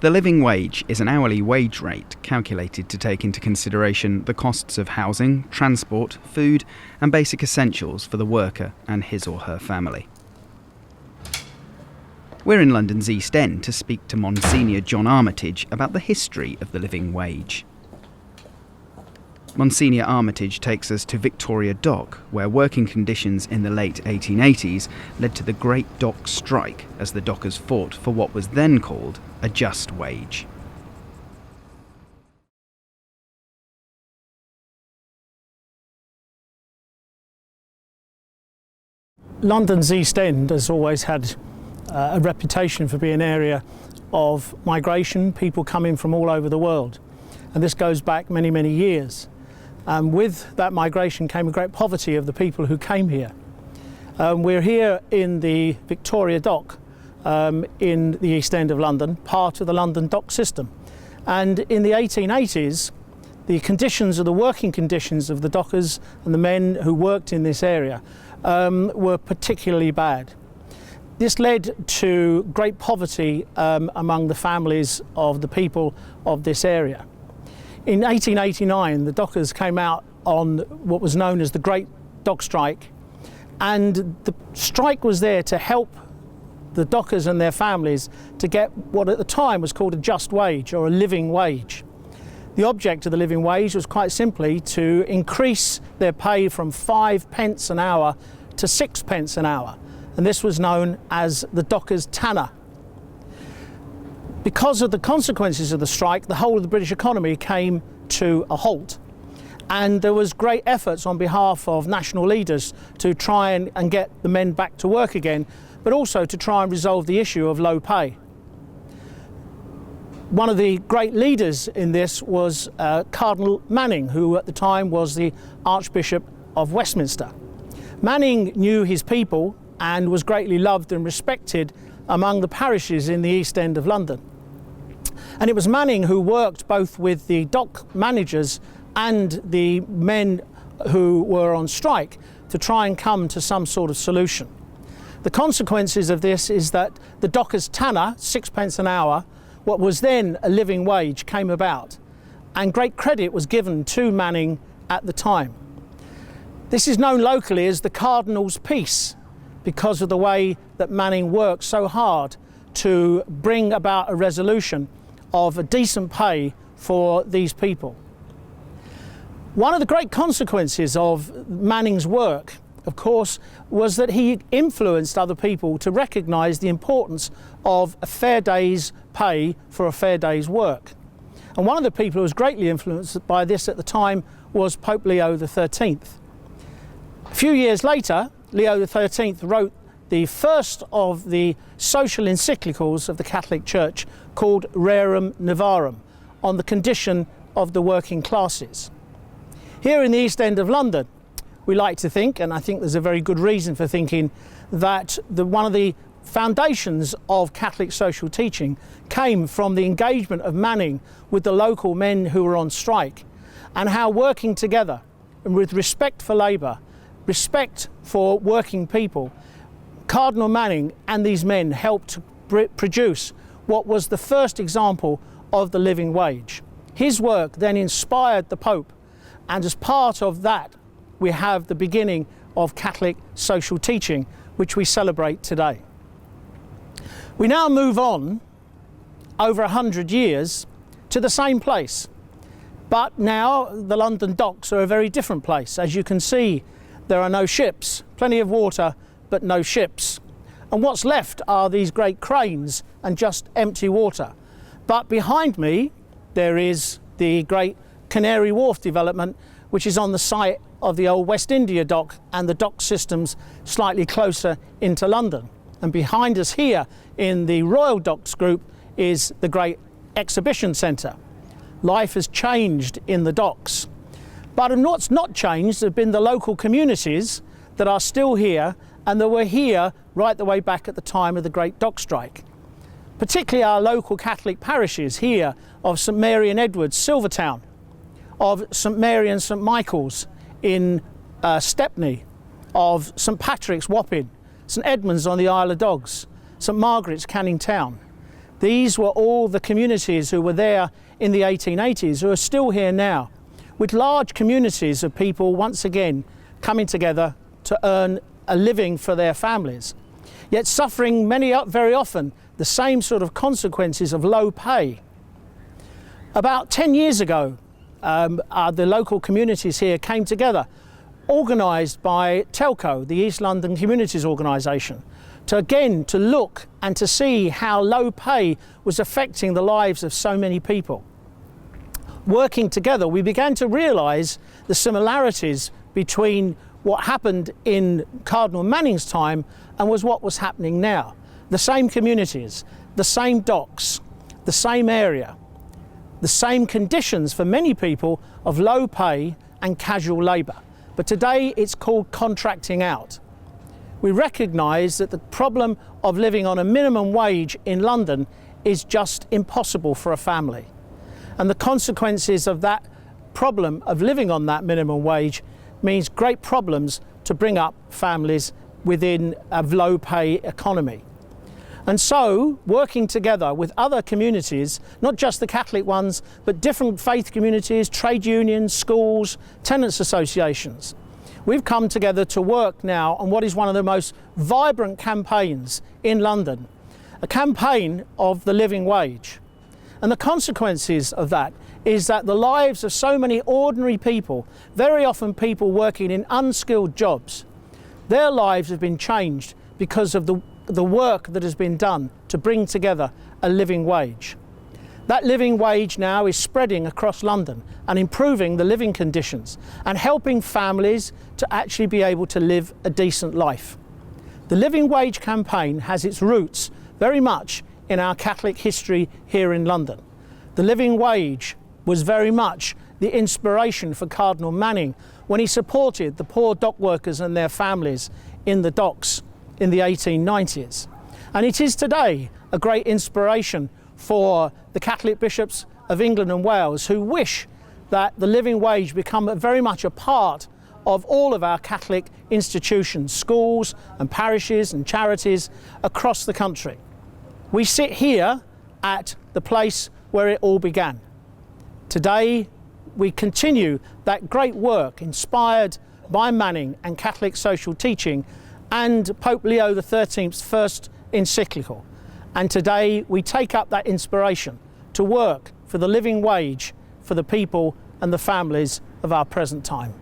The living wage is an hourly wage rate calculated to take into consideration the costs of housing, transport, food and basic essentials for the worker and his or her family. We're in London's East End to speak to Mgr John Armitage about the history of the living wage. Mgr Armitage takes us to Victoria Dock, where working conditions in the late 1880s led to the Great Dock Strike as the dockers fought for what was then called a just wage. London's East End has always had a reputation for being an area of migration, people coming from all over the world. And this goes back many, many years. With that migration came a great poverty of the people who came here. We're here in the Victoria Dock in the East End of London, part of the London dock system. And in the 1880s, the conditions of the working conditions of the dockers and the men who worked in this area were particularly bad. This led to great poverty among the families of the people of this area. In 1889, the dockers came out on what was known as the Great Dock Strike, and the strike was there to help the dockers and their families to get what at the time was called a just wage, or a living wage. The object of the living wage was quite simply to increase their pay from 5 pence an hour to 6 pence an hour, and this was known as the dockers' tanner. Because of the consequences of the strike, the whole of the British economy came to a halt, and there was great efforts on behalf of national leaders to try and get the men back to work again, but also to try and resolve the issue of low pay. One of the great leaders in this was Cardinal Manning, who at the time was the Archbishop of Westminster. Manning knew his people and was greatly loved and respected among the parishes in the East End of London. And it was Manning who worked both with the dock managers and the men who were on strike to try and come to some sort of solution. The consequences of this is that the dockers' tanner, 6 pence an hour, what was then a living wage, came about, and great credit was given to Manning at the time. This is known locally as the Cardinal's Peace, because of the way that Manning worked so hard to bring about a resolution of a decent pay for these people. One of the great consequences of Manning's work, of course, was that he influenced other people to recognise the importance of a fair day's pay for a fair day's work. And one of the people who was greatly influenced by this at the time was Pope Leo XIII. A few years later, Leo XIII wrote the first of the social encyclicals of the Catholic Church, called Rerum Novarum, on the condition of the working classes. Here in the East End of London, we like to think, and I think there's a very good reason for thinking, that one of the foundations of Catholic social teaching came from the engagement of Manning with the local men who were on strike, and how working together and with respect for labour, respect for working people, Cardinal Manning and these men helped to produce what was the first example of the living wage. His work then inspired the Pope, and as part of that we have the beginning of Catholic social teaching, which we celebrate today. We now move on over 100 years to the same place, but now the London docks are a very different place. As you can see, there are no ships, plenty of water, but no ships. And what's left are these great cranes and just empty water. But behind me, there is the great Canary Wharf development, which is on the site of the old West India dock and the dock systems slightly closer into London. And behind us here in the Royal Docks Group is the great exhibition centre. Life has changed in the docks. But what's not changed have been the local communities that are still here and that were here right the way back at the time of the Great Dock Strike. Particularly our local Catholic parishes here of St Mary and Edward's, Silvertown, of St Mary and St Michael's in Stepney, of St Patrick's, Wapping, St Edmund's on the Isle of Dogs, St Margaret's, Canning Town. These were all the communities who were there in the 1880s, who are still here now, with large communities of people once again coming together to earn a living for their families, yet suffering very often the same sort of consequences of low pay. About 10 years ago, the local communities here came together, organised by Telco, the East London Communities Organisation, to look and to see how low pay was affecting the lives of so many people. Working together, we began to realise the similarities between what happened in Cardinal Manning's time and what was happening now. The same communities, the same docks, the same area, the same conditions for many people of low pay and casual labour. But today it's called contracting out. We recognise that the problem of living on a minimum wage in London is just impossible for a family. And the consequences of that problem of living on that minimum wage means great problems to bring up families within a low pay economy. And so, working together with other communities, not just the Catholic ones, but different faith communities, trade unions, schools, tenants associations, we've come together to work now on what is one of the most vibrant campaigns in London, a campaign of the living wage. And the consequences of that is that the lives of so many ordinary people, very often people working in unskilled jobs, their lives have been changed because of the work that has been done to bring together a living wage. That living wage now is spreading across London and improving the living conditions and helping families to actually be able to live a decent life. The Living Wage campaign has its roots very much in our Catholic history here in London. The living wage was very much the inspiration for Cardinal Manning when he supported the poor dock workers and their families in the docks in the 1890s. And it is today a great inspiration for the Catholic bishops of England and Wales who wish that the living wage become very much a part of all of our Catholic institutions, schools and parishes and charities across the country. We sit here at the place where it all began. Today, we continue that great work inspired by Manning and Catholic social teaching and Pope Leo XIII's first encyclical. And today, we take up that inspiration to work for the living wage for the people and the families of our present time.